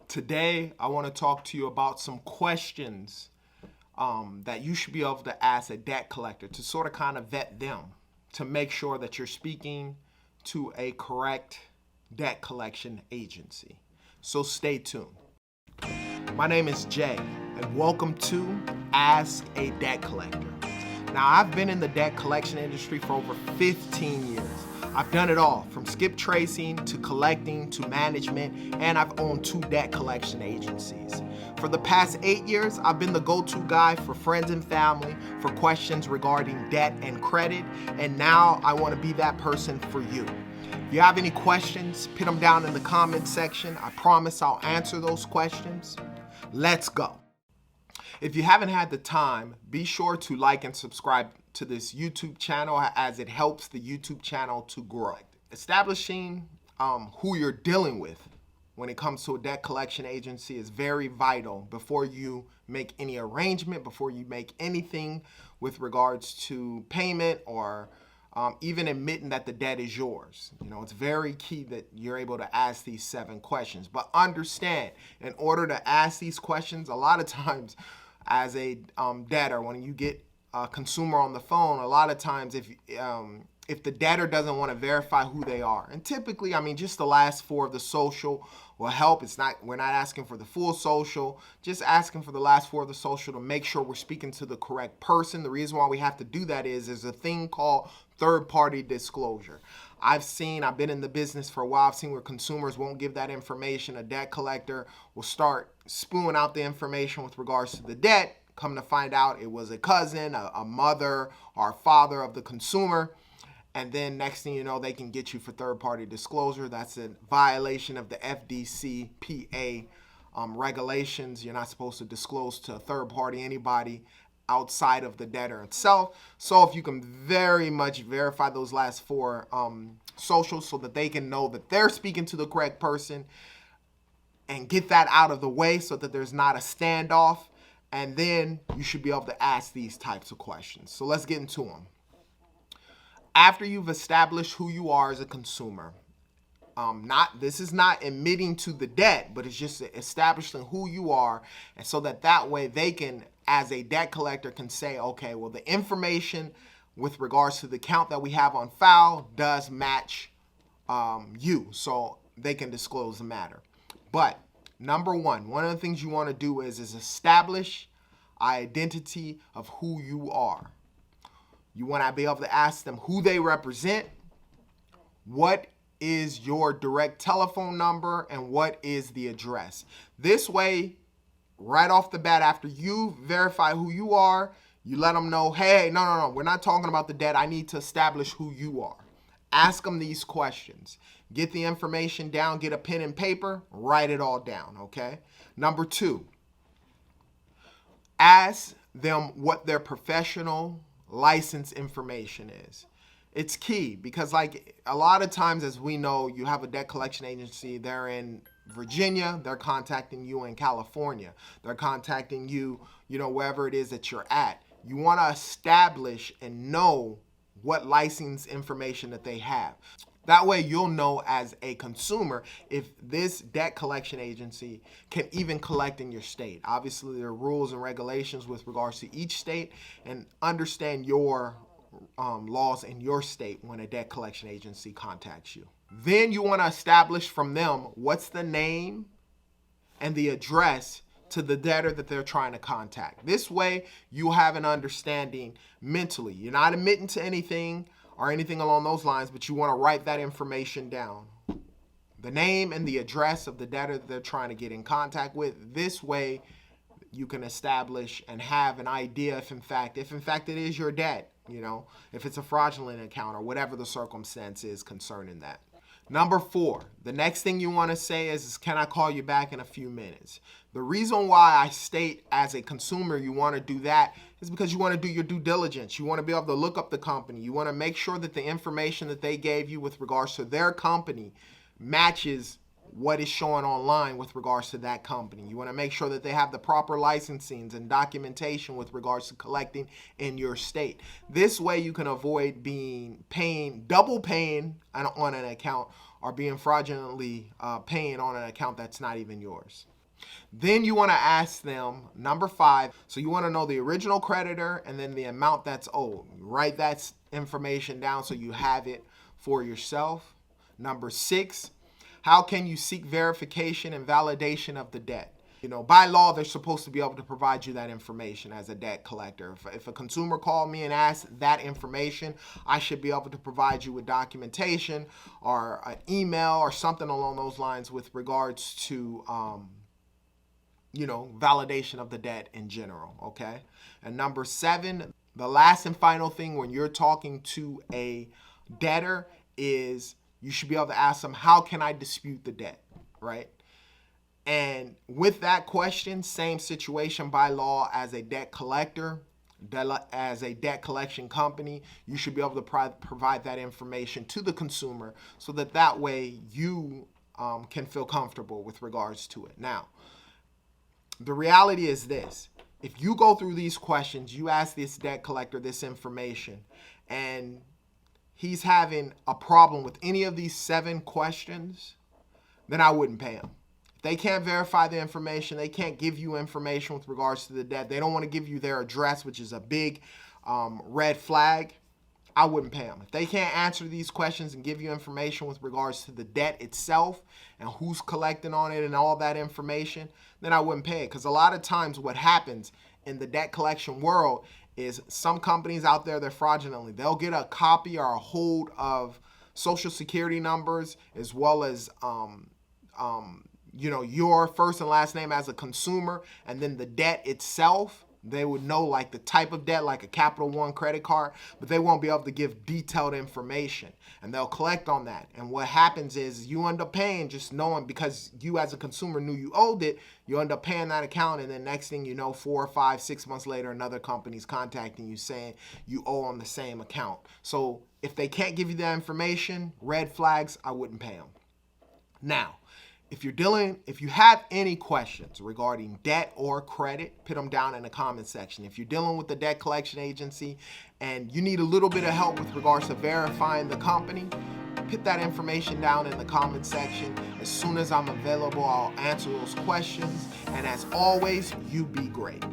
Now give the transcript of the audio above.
Today, I want to talk to you about some questions that you should be able to ask a debt collector to sort of kind of vet them to make sure that you're speaking to a correct debt collection agency. So stay tuned. My name is Jay, and welcome to Ask a Debt Collector. Now, I've been in the debt collection industry for over 15 years. I've done it all, from skip tracing to collecting to management, and I've owned 2 debt collection agencies. For the past 8 years, I've been the go-to guy for friends and family for questions regarding debt and credit, and now I want to be that person for you. If you have any questions, put them down in the comment section. I promise I'll answer those questions. Let's go. If you haven't had the time, be sure to like and subscribe to this YouTube channel as it helps the YouTube channel to grow. Establishing who you're dealing with when it comes to a debt collection agency is very vital before you make any arrangement, before you make anything with regards to payment or even admitting that the debt is yours. You know, it's very key that you're able to ask these 7 questions. But understand, in order to ask these questions, a lot of times as a debtor, when you get a consumer on the phone, a lot of times if the debtor doesn't want to verify who they are, and typically, just the last 4 of the social will help. We're not asking for the full social, just asking for the last 4 of the social to make sure we're speaking to the correct person. The reason why we have to do that is there's a thing called third-party disclosure. I've been in the business for a while. I've seen where consumers won't give that information. A debt collector will start spewing out the information with regards to the debt. Come to find out it was a cousin, a mother, or a father of the consumer. And then next thing you know, they can get you for third-party disclosure. That's a violation of the FDCPA regulations. You're not supposed to disclose to a third party anybody outside of the debtor itself. So if you can very much verify those last 4 socials so that they can know that they're speaking to the correct person and get that out of the way so that there's not a standoff, and then you should be able to ask these types of questions. So let's get into them. After you've established who you are as a consumer, this is not admitting to the debt, but it's just establishing who you are, and so that way they can, as a debt collector, can say, okay, well, the information with regards to the account that we have on file does match you, so they can disclose the matter. But number one of the things you want to do is establish identity of who you are. You want to be able to ask them who they represent, what is your direct telephone number, and what is the address. This way, right off the bat, after you verify who you are, you let them know, hey, no, we're not talking about the debt. I need to establish who you are. Ask them these questions. Get the information down, get a pen and paper, write it all down, okay? Number 2, ask them what their professional license information is. It's key because, like, a lot of times, as we know, you have a debt collection agency, they're in Virginia, they're contacting you in California, they're contacting you, wherever it is that you're at. You want to establish and know what license information that they have. That way you'll know as a consumer if this debt collection agency can even collect in your state. Obviously, there are rules and regulations with regards to each state, and understand your laws in your state when a debt collection agency contacts you. Then you want to establish from them what's the name and the address to the debtor that they're trying to contact. This way you have an understanding mentally. You're not admitting to anything or anything along those lines, but you want to write that information down. The name and the address of the debtor that they're trying to get in contact with. This way you can establish and have an idea if in fact it is your debt, if it's a fraudulent account or whatever the circumstance is concerning that. Number 4, the next thing you want to say is can I call you back in a few minutes? The reason why I state as a consumer you want to do that is because you want to do your due diligence. You want to be able to look up the company. You want to make sure that the information that they gave you with regards to their company matches what is showing online with regards to that company. You want to make sure that they have the proper licensings and documentation with regards to collecting in your state. This way you can avoid double paying on an account or being fraudulently paying on an account that's not even yours. Then you want to ask them, number 5, so you want to know the original creditor and then the amount that's owed. Write that information down so you have it for yourself. Number 6, how can you seek verification and validation of the debt? By law, they're supposed to be able to provide you that information as a debt collector. If a consumer called me and asked that information, I should be able to provide you with documentation or an email or something along those lines with regards to, validation of the debt in general, okay? And number 7, the last and final thing when you're talking to a debtor is you should be able to ask them, how can I dispute the debt, right? And with that question, same situation by law as a debt collector, as a debt collection company, you should be able to provide that information to the consumer so that way you can feel comfortable with regards to it. Now, the reality is this. If you go through these questions, you ask this debt collector this information, and he's having a problem with any of these 7 questions, then I wouldn't pay him. If they can't verify the information, they can't give you information with regards to the debt, they don't want to give you their address, which is a big red flag, I wouldn't pay them. If they can't answer these questions and give you information with regards to the debt itself and who's collecting on it and all that information, then I wouldn't pay it. Because a lot of times what happens in the debt collection world is some companies out there, they're fraudulently, they'll get a copy or a hold of social security numbers as well as your first and last name as a consumer, and then the debt itself. They would know like the type of debt, like a Capital One credit card, but they won't be able to give detailed information, and they'll collect on that. And what happens is you end up paying just knowing, because you as a consumer knew you owed it, you end up paying that account, and then next thing you know, 4 or 5, 6 months later, another company's contacting you saying you owe on the same account. So if they can't give you that information, red flags, I wouldn't pay them. Now, if you have any questions regarding debt or credit, put them down in the comment section. If you're dealing with the debt collection agency and you need a little bit of help with regards to verifying the company, put that information down in the comment section. As soon as I'm available, I'll answer those questions. And as always, you be great.